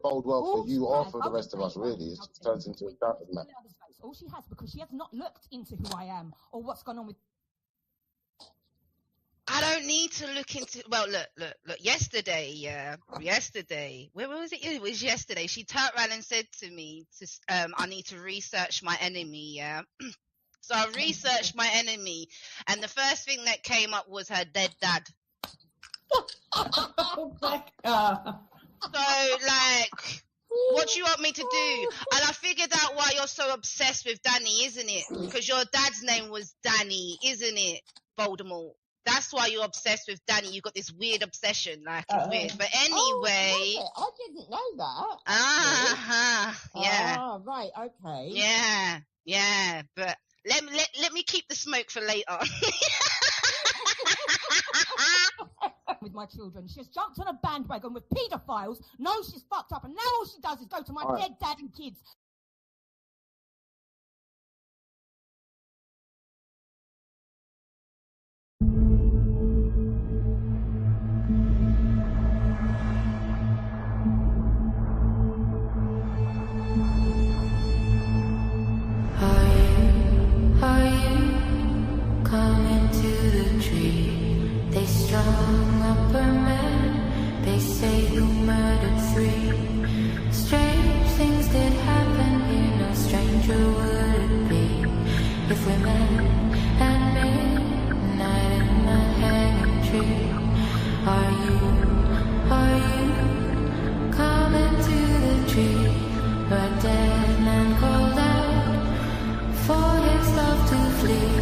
bode well for you or for the rest of us, really. It just turns into a shouting match. All she has, because she has not looked into who I am or what's gone on with... I don't need to look into... Well, look. Yesterday, where was it? It was yesterday. She turned around and said to me, I need to research my enemy, yeah? So I researched my enemy, and the first thing that came up was her dead dad. Rebecca. So, like, what do you want me to do? And I figured out why you're so obsessed with Danny, isn't it? Because your dad's name was Danny, isn't it, Voldemort? That's why you're obsessed with Danny. You've got this weird obsession, like, it's weird. But anyway... I didn't know that. Yeah. Ah, right, okay. Yeah, but let me keep the smoke for later. with my children. She's jumped on a bandwagon with paedophiles, knows she's fucked up, and now all she does is go to my dead dad and kids. Strung up her men, they say who murdered 3. Strange things did happen here, no stranger would it be if we met at midnight in the hanging tree. Are you coming to the tree where dead man called out for his love to flee?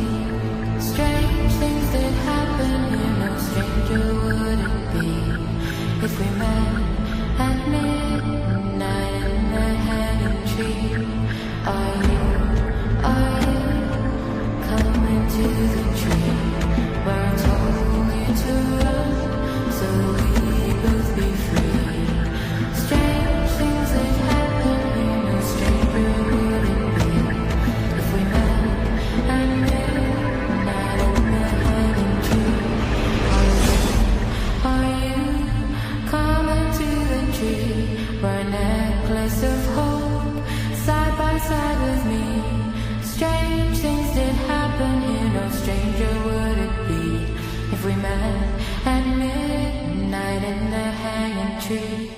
Strange things did happen here, no stranger would it be if we met at midnight in the hanging tree. Are you coming to the tree where I told you to run so we both be free? Strange things that happen here, no stranger would it be if we met at midnight in the hanging tree. Are you coming to the tree where a necklace of hope side by side with me? Strange things did happen here, no stranger would it be if we met at midnight in the hanging tree.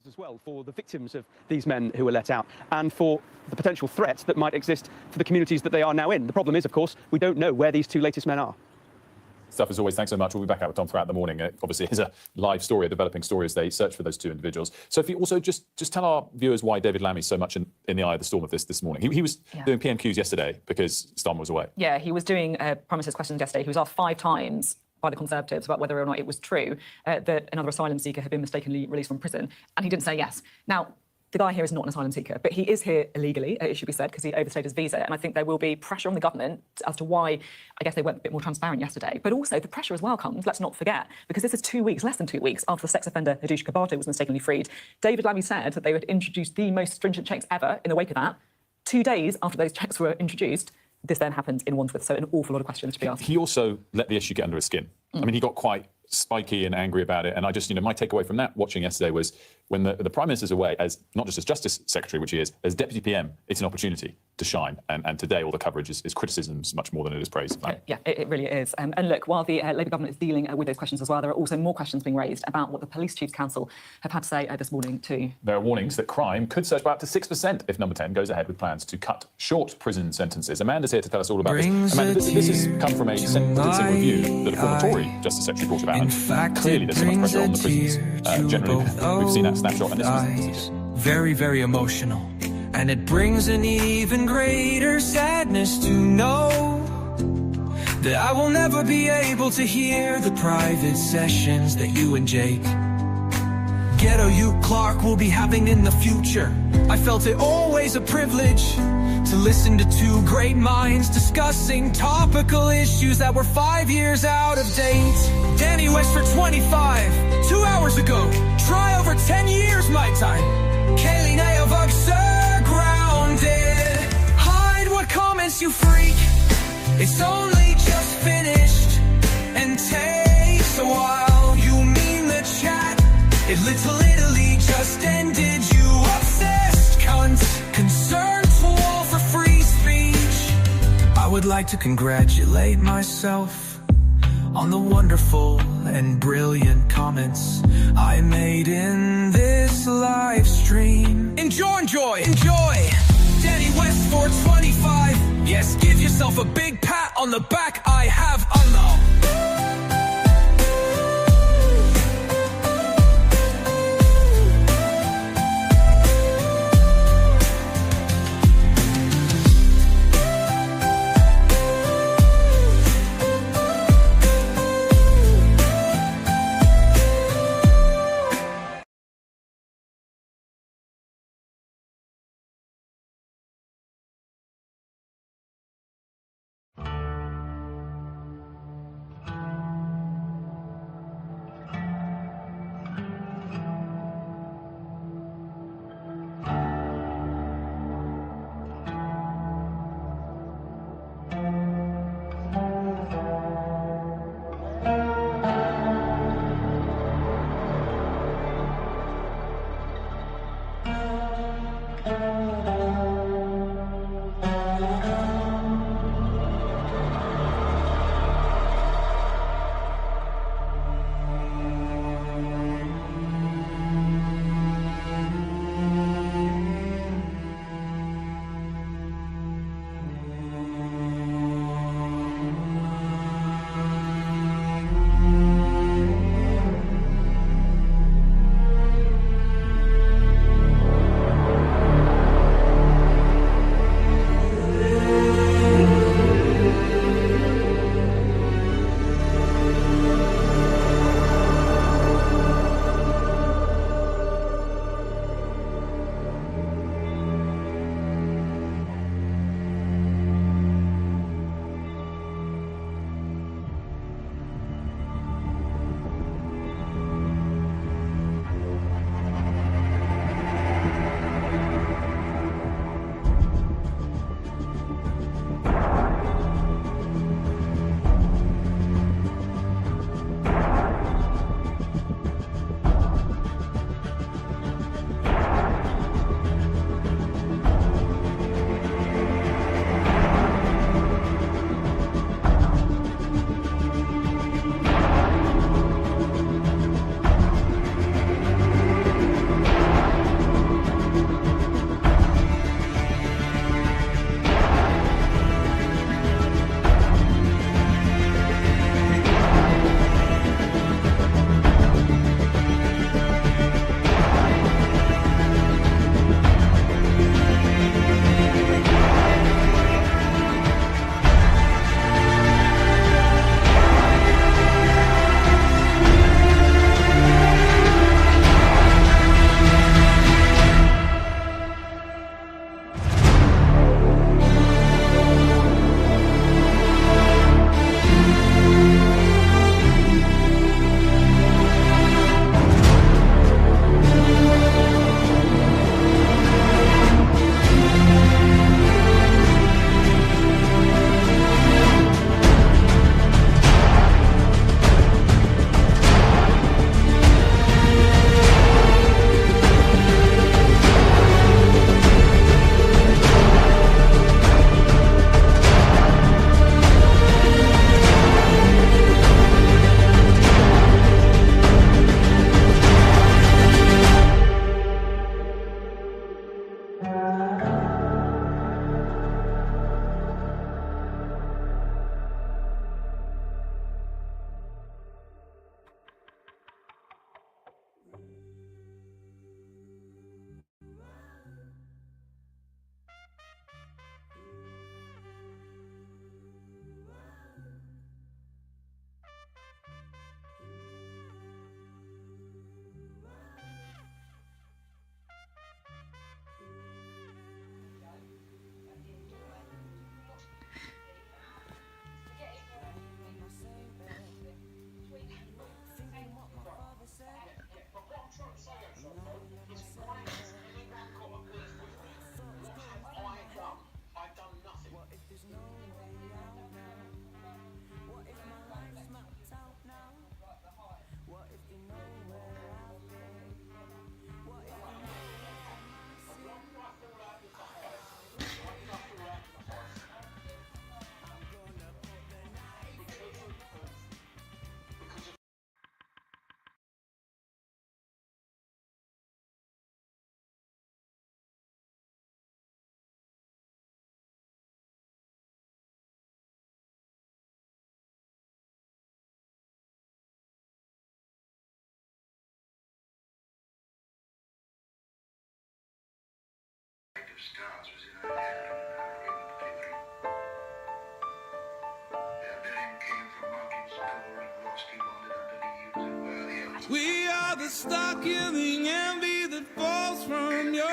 As well for the victims of these men who were let out and for the potential threat that might exist for the communities that they are now in. The problem is, of course, we don't know where these 2 latest men are. Stuff as always. Thanks so much. We'll be back out with Tom throughout the morning. Obviously, it's a live story, a developing story as they search for those 2 individuals. Sophie, also just tell our viewers why David Lammy's so much in the eye of the storm of this morning. He was doing PNQs yesterday because Stan was away. Yeah, he was doing promises questions yesterday. He was asked 5 times by the Conservatives about whether or not it was true that another asylum seeker had been mistakenly released from prison, and he didn't say yes. Now, the guy here is not an asylum seeker, but he is here illegally, it should be said, because he overstayed his visa. And I think there will be pressure on the government as to why, I guess, they weren't a bit more transparent yesterday. But also, the pressure as well comes, let's not forget, because this is 2 weeks, less than 2 weeks, after the sex offender Hadoush Kabato was mistakenly freed. David Lammy said that they would introduce the most stringent checks ever in the wake of that. 2 days after those checks were introduced, this then happened in Wandsworth. So an awful lot of questions to be asked. He also let the issue get under his skin. I mean, he got quite spiky and angry about it. And I just, my takeaway from that watching yesterday was when the Prime Minister's away, as not just as Justice Secretary, which he is, as Deputy PM, it's an opportunity to shine. And today, all the coverage is criticisms much more than it is praise. Yeah, it really is. And look, while the Labour government is dealing with those questions as well, there are also more questions being raised about what the Police Chiefs Council have had to say this morning too. There are warnings that crime could surge by up to 6% if Number 10 goes ahead with plans to cut short prison sentences. Amanda's here to tell us all about this. Amanda, this has come from a sentencing review that a former Tory Justice Secretary brought about. And clearly there's so much pressure on the prisons. Generally, we've seen that snapshot, and this was very, very emotional. And it brings an even greater sadness to know that I will never be able to hear the private sessions that you and Jake, Ghetto you Clark, will be having in the future. I felt it always a privilege to listen to two great minds discussing topical issues that were 5 years out of date. Danny West for 25, 2 hours ago. Try over 10 years my time. Kaylee Nayavug, sir, grounded. Hide what comments you freak. It's only just finished and takes a while. You mean the chat? It Little Italy just ended. You obsessed cunt. Concerned for free speech. I would like to congratulate myself on the wonderful and brilliant comments I made in this live stream. Enjoy, enjoy, enjoy. Danny West 425. Yes, give yourself a big pat on the back. I have We are the stock yielding envy that falls from your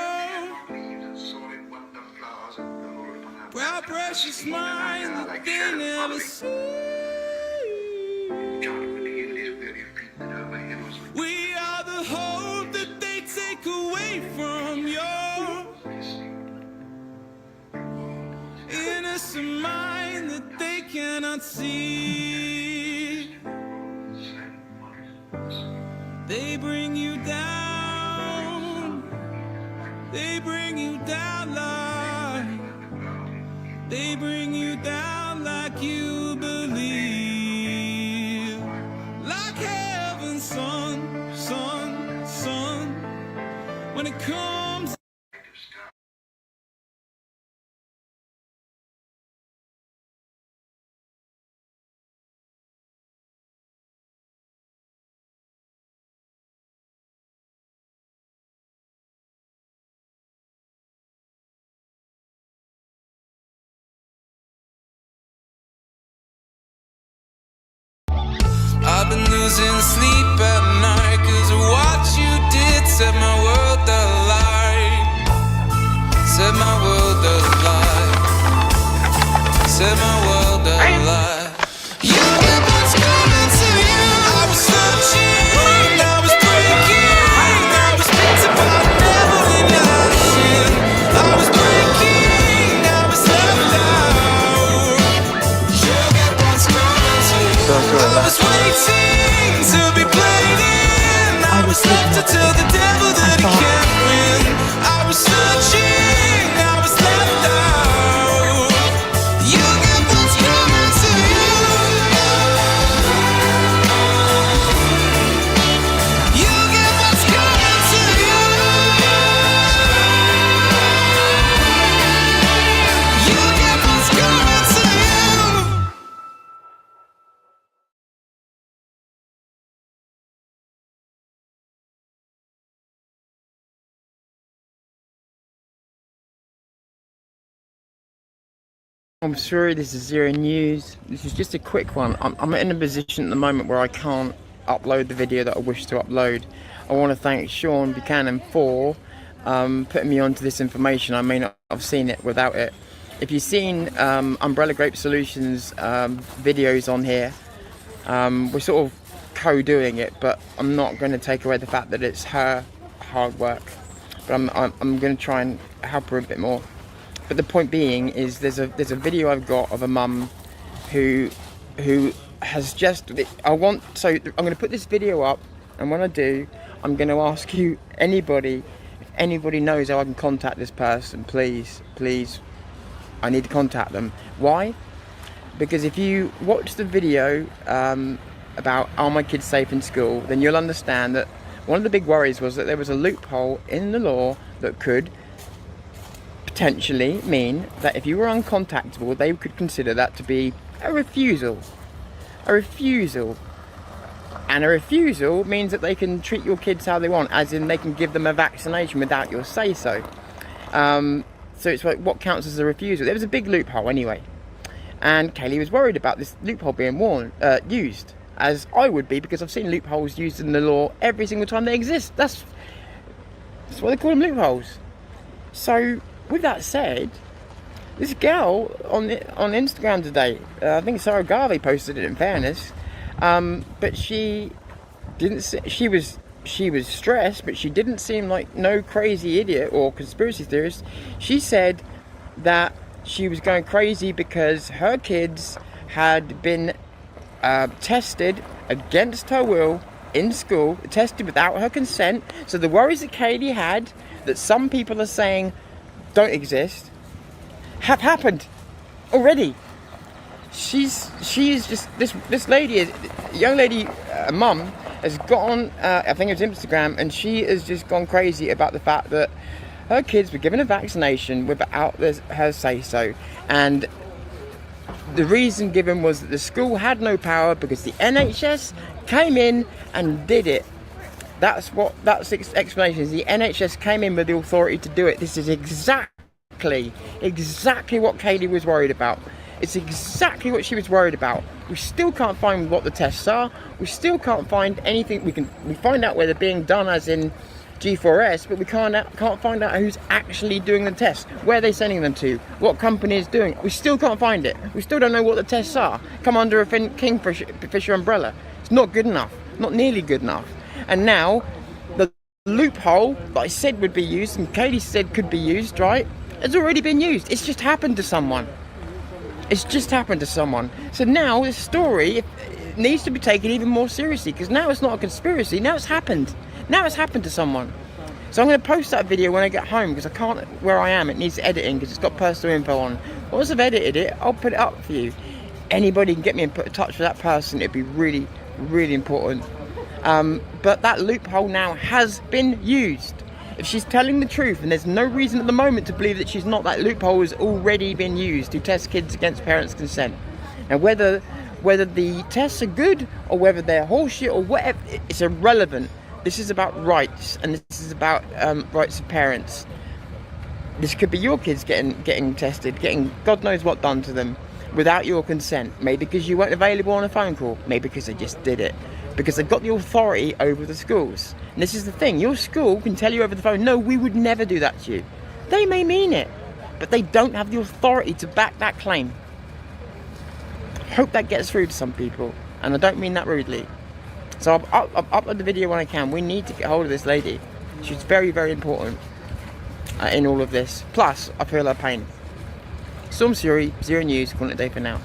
proud, precious mind that they never see. We are the hope that they take away from your innocent mind that they cannot see. They bring you down. They bring you down like. They bring you down like you believe. Like heaven's sun, sun, sun. When it comes. I've been losing sleep at night, 'cause what you did set my world alight. Set my world alight. Set my world alight. You know what's coming to you. I was searching, I was breaking, I was beaten but never in action. I was breaking, I was left out. You get what's coming to you. I was waiting to be played in. I was left to tell the devil that he can't win. I was searching, I was left out. You get what's coming to you. You get what's coming to you. You get what's coming to you. I'm sorry, this is Zero News. This is just a quick one. I'm in a position at the moment where I can't upload the video that I wish to upload. I want to thank Sean Buchanan for putting me onto this information. I may not have seen it without it. If you've seen Umbrella Grape Solutions videos on here, we're sort of co-doing it, but I'm not going to take away the fact that it's her hard work. But I'm going to try and help her a bit more. But the point being is there's a video I've got of a mum who has just I'm going to put this video up, and when I do, I'm going to ask you, if anybody knows how I can contact this person, please I need to contact them. Why? Because if you watch the video about are my kids safe in school, then you'll understand that one of the big worries was that there was a loophole in the law that could potentially mean that if you were uncontactable, they could consider that to be a refusal. And a refusal means that they can treat your kids how they want, as in they can give them a vaccination without your say-so. So it's like, what counts as a refusal? There was a big loophole anyway. And Kaylee was worried about this loophole being used, as I would be, because I've seen loopholes used in the law every single time they exist. That's why they call them loopholes. So, with that said, this girl on Instagram today, I think Sarah Garvey posted it, in fairness, but she was stressed, but she didn't seem like no crazy idiot or conspiracy theorist. She said that she was going crazy because her kids had been tested against her will in school, tested without her consent. So the worries that Kaylee had, that some people are saying don't exist, have happened already. She's just this lady is young lady, mum has got on I think it was Instagram, and she has just gone crazy about the fact that her kids were given a vaccination without her say so, and the reason given was that the school had no power because the NHS came in and did it. That's the explanation is. The NHS came in with the authority to do it. This is exact exactly what Kaylee was worried about. It's exactly what she was worried about. We still can't find what the tests are. We still can't find anything. We find out where they're being done, as in G4S, but we can't find out who's actually doing the tests, where they're sending them to, what company is doing it. We still can't find it. We still don't know what the tests are. Come under a Kingfisher umbrella. It's not good enough. Not nearly good enough. And now, the loophole that I said would be used, and Katie said could be used, right, has already been used. It's just happened to someone. It's just happened to someone. So now this story needs to be taken even more seriously, because now it's not a conspiracy. Now it's happened. Now it's happened to someone. So I'm going to post that video when I get home, because I can't, where I am, it needs editing because it's got personal info on. Once I've edited it, I'll put it up for you. Anybody can get me in touch with that person. It'd be really, really important. But that loophole now has been used. If she's telling the truth, and there's no reason at the moment to believe that she's not, that loophole has already been used to test kids against parents' consent. Now, whether the tests are good or whether they're horseshit or whatever, it's irrelevant. This is about rights, and this is about rights of parents. This could be your kids getting tested, getting God knows what done to them without your consent. Maybe because you weren't available on a phone call. Maybe because they just did it. Because they've got the authority over the schools. And this is the thing, your school can tell you over the phone, no, we would never do that to you. They may mean it, but they don't have the authority to back that claim. I hope that gets through to some people, and I don't mean that rudely. So I'll upload the video when I can. We need to get hold of this lady. She's very, very important in all of this. Plus, I feel her pain. Storm Fury, Zero News, calling it a day for now.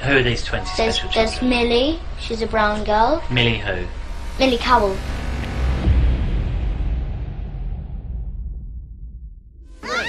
Who are these 20 special children? There's Millie, she's a brown girl. Millie who? Millie Cowell. Oh!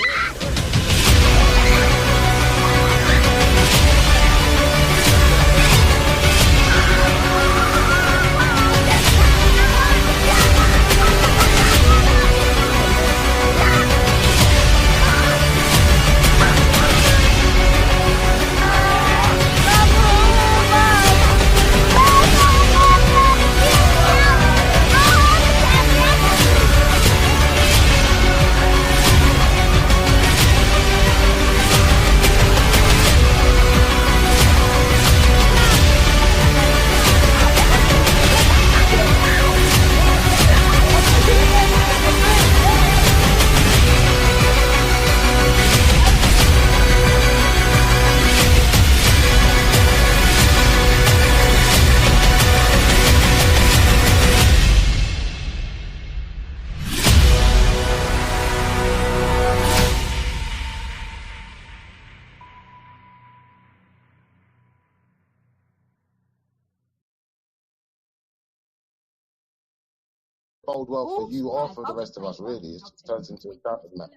bode well for you or for the rest of us, really. It just turns into a shouting match.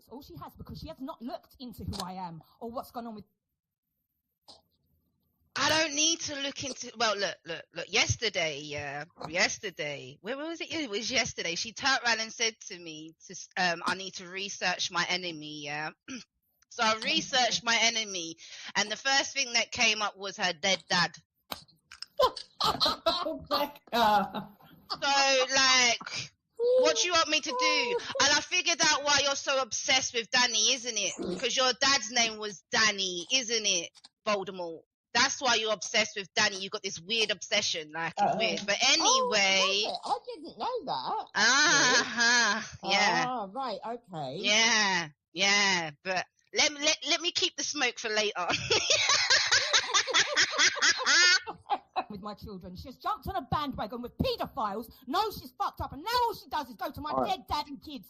All she has, because she has not looked into who I am or what's gone on with. I don't need to look into. Well, look. Yesterday, where was it? It was yesterday. She turned around and said to me, "I need to research my enemy." Yeah. So I researched my enemy, and the first thing that came up was her dead dad. Oh my God. So, like, what do you want me to do? And I figured out why you're so obsessed with Danny, isn't it? Because your dad's name was Danny, isn't it, Voldemort? That's why you're obsessed with Danny. You got this weird obsession, like it's weird. But anyway, I didn't know that. Yeah. Ah, right, okay. Yeah. But let me keep the smoke for later. With my children, she's jumped on a bandwagon with paedophiles. Knows she's fucked up, and now all she does is go to my dead dad and kids.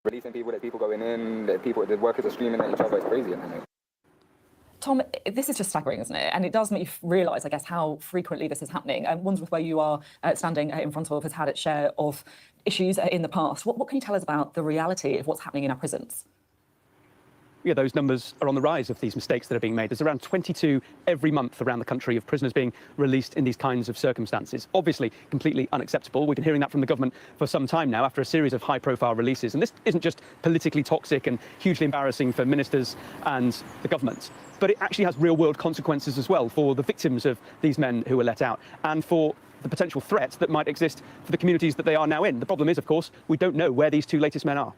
Releasing people going in, the workers are screaming at each other. It's crazy, isn't it? Tom, this is just staggering, isn't it? And it does make you realise, I guess, how frequently this is happening. Wandsworth, where you are standing in front of, has had its share of issues in the past. What can you tell us about the reality of what's happening in our prisons? Yeah, those numbers are on the rise of these mistakes that are being made. There's around 22 every month around the country of prisoners being released in these kinds of circumstances. Obviously, completely unacceptable. We've been hearing that from the government for some time now after a series of high-profile releases. And this isn't just politically toxic and hugely embarrassing for ministers and the government, but it actually has real-world consequences as well for the victims of these men who were let out and for the potential threat that might exist for the communities that they are now in. The problem is, of course, we don't know where these two latest men are.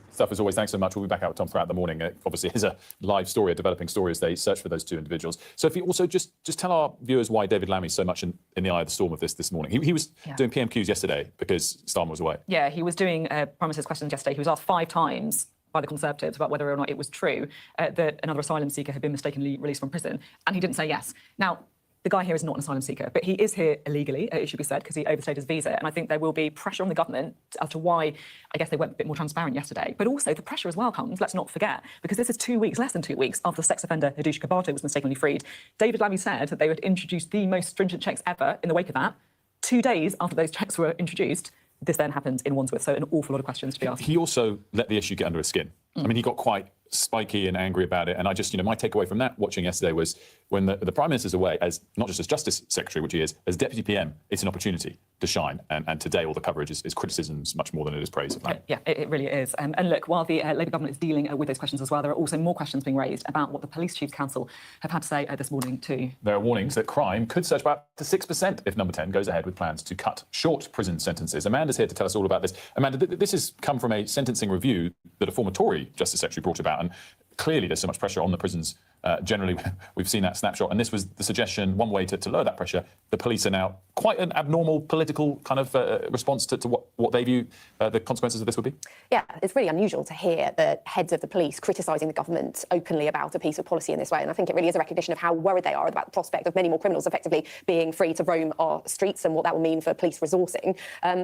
Stuff as always. Thanks so much. We'll be back out with Tom throughout the morning. Obviously, it's a live story, a developing story as they search for those two individuals. Sophie, also just tell our viewers why David Lammy's so much in the eye of the storm of this morning. He was doing PMQs yesterday because Starmer was away. Yeah, he was doing Prime Minister's questions yesterday. He was asked 5 times by the Conservatives about whether or not it was true that another asylum seeker had been mistakenly released from prison, and he didn't say yes. Now, the guy here is not an asylum seeker, but he is here illegally, it should be said, because he overstayed his visa. And I think there will be pressure on the government as to why, I guess, they went a bit more transparent yesterday. But also the pressure as well comes, let's not forget, because this is 2 weeks, less than 2 weeks, after the sex offender Hadoush Kabato was mistakenly freed. David Lammy said that they would introduce the most stringent checks ever in the wake of that. 2 days after those checks were introduced, this then happened in Wandsworth. So an awful lot of questions to be asked. He also let the issue get under his skin. I mean, he got quite spiky and angry about it. And I just, my takeaway from that watching yesterday was when the Prime Minister's away, as not just as Justice Secretary, which he is, as Deputy PM, it's an opportunity to shine. And today all the coverage is criticisms much more than it is praise. Yeah, it really is. And look, while the Labour government is dealing with those questions as well, there are also more questions being raised about what the Police Chiefs Council have had to say this morning too. There are warnings that crime could surge by up to 6% if Number 10 goes ahead with plans to cut short prison sentences. Amanda's here to tell us all about this. Amanda, this has come from a sentencing review that a former Tory Justice Secretary brought about. And clearly there's so much pressure on the prisons. Generally, we've seen that snapshot. And this was the suggestion, one way to lower that pressure. The police are now quite an abnormal political kind of response to what they view the consequences of this would be. Yeah, it's really unusual to hear the heads of the police criticising the government openly about a piece of policy in this way. And I think it really is a recognition of how worried they are about the prospect of many more criminals effectively being free to roam our streets and what that will mean for police resourcing.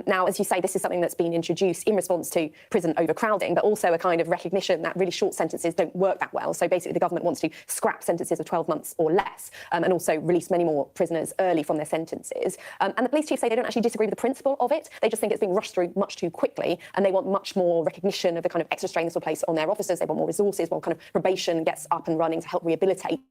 Now, as you say, this is something that's been introduced in response to prison overcrowding, but also a kind of recognition that really short sentences don't work that well. So basically the government wants to scrap sentences of 12 months or less and also release many more prisoners early from their sentences. And the police chiefs say they don't actually disagree with the principle of it. They just think it's being rushed through much too quickly and they want much more recognition of the kind of extra strain this will place on their officers. They want more resources while kind of probation gets up and running to help rehabilitate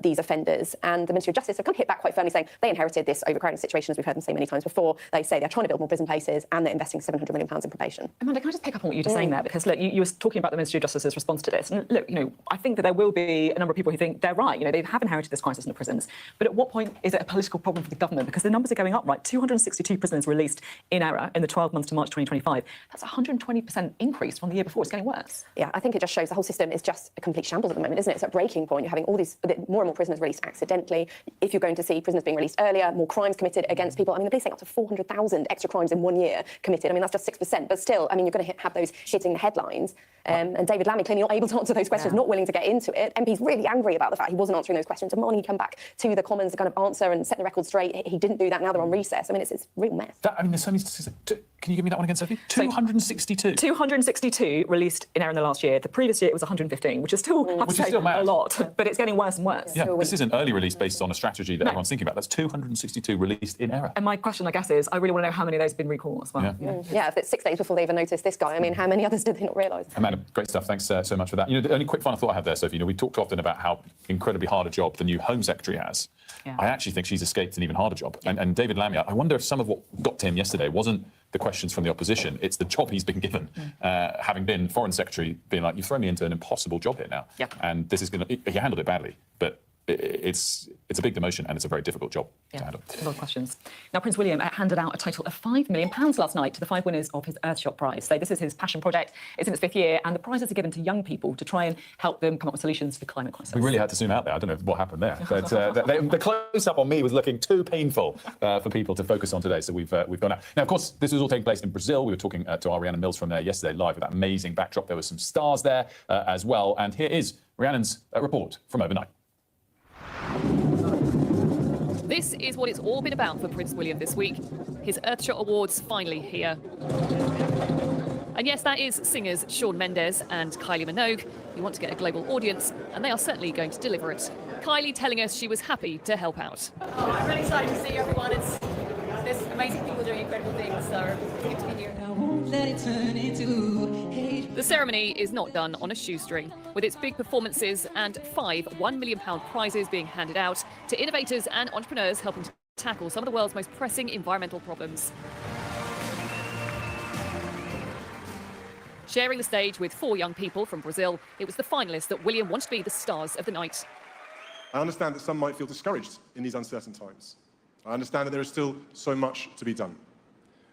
these offenders. And the Ministry of Justice have kind of hit back quite firmly saying they inherited this overcrowding situation, as we've heard them say many times before. They say they're trying to build more prison places and they're investing £700 million in probation. Amanda, can I just pick up on what you were saying there? Because, look, you were talking about the Ministry of Justice's response to this. And, look, I think that there will be a number of people who think they're right. They have inherited this crisis in the prisons. But at what point is it a political problem for the government? Because the numbers are going up, right? 262 prisoners released in error in the 12 months to March 2025. That's a 120% increase from the year before. It's getting worse. Yeah, I think it just shows the whole system is just a complete shambles at the moment, isn't it? It's at breaking point. You're having all these more and more prisoners released accidentally. If you're going to see prisoners being released earlier, more crimes committed against people. I mean, the police saying up to 400,000 extra crimes in 1 year committed. I mean, that's just 6%. But still, I mean, you're going to have those hitting the headlines. And David Lammy clearly not able to answer those questions, not willing to get into it. MP's really angry about the fact he wasn't answering those questions. Demanding he come back to the Commons to kind of answer and set the record straight. He didn't do that. Now they're on recess. I mean, it's a real mess. I mean, there's so many statistics. Can you give me that one again, Sophie? 262. 262 released in error in the last year. The previous year it was 115, which is still, a lot, but it's getting worse and worse. Yeah, this isn't early release based on a strategy that everyone's thinking about. That's 262 released in error. And my question, I guess, is I really want to know how many of those have been recalled as well. Yeah, if it's 6 days before they even noticed this guy, I mean, how many others did they not realise? Amanda, great stuff. Thanks so much for that. You know, the only quick final thought I have there, Sophie, we talked often about how incredibly hard a job the new Home Secretary has. Yeah. I actually think she's escaped an even harder job. And David Lammy, I wonder if some of what got to him yesterday wasn't the questions from the opposition, it's the job he's been given, having been Foreign Secretary, being like, you've thrown me into an impossible job here now. Yep. And this is going to, he handled it badly, but it's a big demotion and it's a very difficult job to handle. A lot of questions. Now, Prince William handed out a total of £5 million last night to the 5 winners of his Earthshot Prize. So this is his passion project. It's in its 5th year, and the prizes are given to young people to try and help them come up with solutions to the climate crisis. We really had to zoom out there. I don't know what happened there, but the close-up on me was looking too painful for people to focus on today. So we've gone out. Now, of course, this was all taking place in Brazil. We were talking to our Rhiannon Mills from there yesterday live with that amazing backdrop. There were some stars there as well. And here is Rhiannon's report from overnight. This is what it's all been about for Prince William this week. His Earthshot Awards finally here. And yes, that is singers Shawn Mendes and Kylie Minogue. You want to get a global audience, and they are certainly going to deliver it. Kylie telling us she was happy to help out. I'm really excited to see everyone. There's amazing people doing incredible things, so it's good to be here. I won't let it turn into hate. The ceremony is not done on a shoestring, with its big performances and 5 £1 million prizes being handed out to innovators and entrepreneurs helping to tackle some of the world's most pressing environmental problems. Sharing the stage with 4 young people from Brazil, it was the finalists that William wanted to be the stars of the night. I understand that some might feel discouraged in these uncertain times. I understand that there is still so much to be done.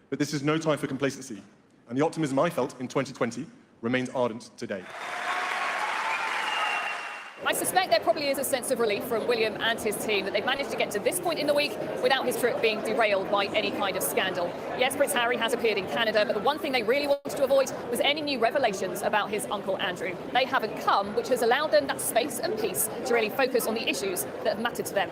But this is no time for complacency, and the optimism I felt in 2020 remains ardent today. I suspect there probably is a sense of relief from William and his team that they've managed to get to this point in the week without his trip being derailed by any kind of scandal. Yes, Prince Harry has appeared in Canada, but the one thing they really wanted to avoid was any new revelations about his uncle Andrew. They haven't come, which has allowed them that space and peace to really focus on the issues that have mattered to them.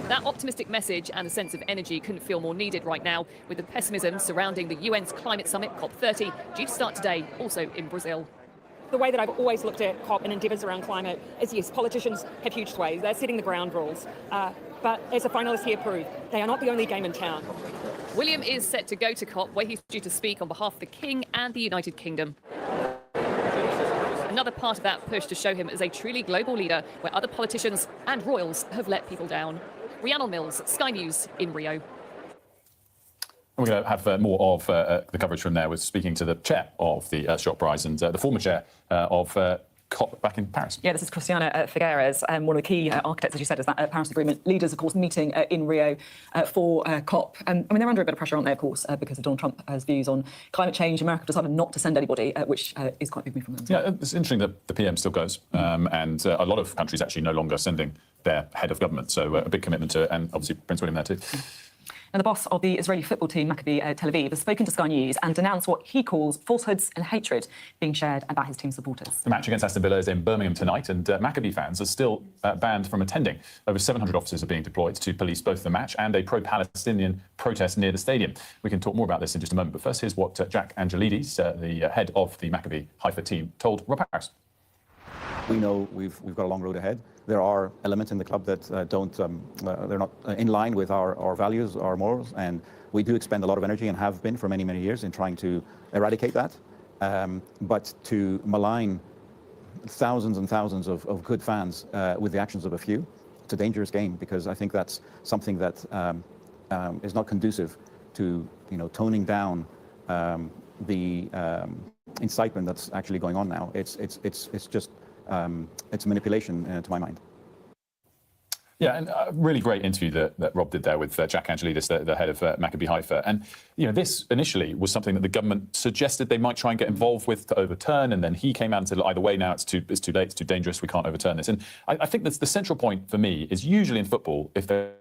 That optimistic message and a sense of energy couldn't feel more needed right now, with the pessimism surrounding the UN's climate summit, COP30, due to start today, also in Brazil. The way that I've always looked at COP and endeavours around climate is, yes, politicians have huge sway. They're setting the ground rules. But as the finalists here prove, they are not the only game in town. William is set to go to COP, where he's due to speak on behalf of the King and the United Kingdom. Another part of that push to show him as a truly global leader, where other politicians and royals have let people down. Rhiannon Mills, Sky News in Rio. We're going to have more of the coverage from there with speaking to the chair of the Earthshot Prize and the former chair of COP back in Paris. Yeah, this is Christiana Figueres, one of the key architects, as you said, is that Paris Agreement. Leaders, of course, meeting in Rio for COP. I mean, they're under a bit of pressure, aren't they, of course, because of Donald Trump's views on climate change. America decided not to send anybody, which is quite a big move from them. Yeah, it's interesting that the PM still goes, and a lot of countries actually no longer sending their head of government, so a big commitment to it, and obviously Prince William there too. Now, the boss of the Israeli football team, Maccabi Tel Aviv, has spoken to Sky News and denounced what he calls falsehoods and hatred being shared about his team supporters. The match against Aston Villa is in Birmingham tonight, and Maccabi fans are still banned from attending. Over 700 officers are being deployed to police both the match and a pro-Palestinian protest near the stadium. We can talk more about this in just a moment, but first here's what Jack Angelidis, the head of the Maccabi Haifa team, told Rob Harris. We know we've got a long road ahead. There are elements in the club that they're not in line with our values, our morals, and we do expend a lot of energy and have been for many, many years in trying to eradicate that. But to malign thousands and thousands of good fans with the actions of a few, it's a dangerous game, because I think that's something that is not conducive to, toning down the incitement that's actually going on now. It's just it's manipulation to my mind. Yeah, and a really great interview that Rob did there with Jack Angelidis, the head of Maccabi Haifa. And, you know, this initially was something that the government suggested they might try and get involved with to overturn. And then he came out and said, either way, now it's too late, it's too dangerous, we can't overturn this. And I think that's the central point for me is usually in football, if there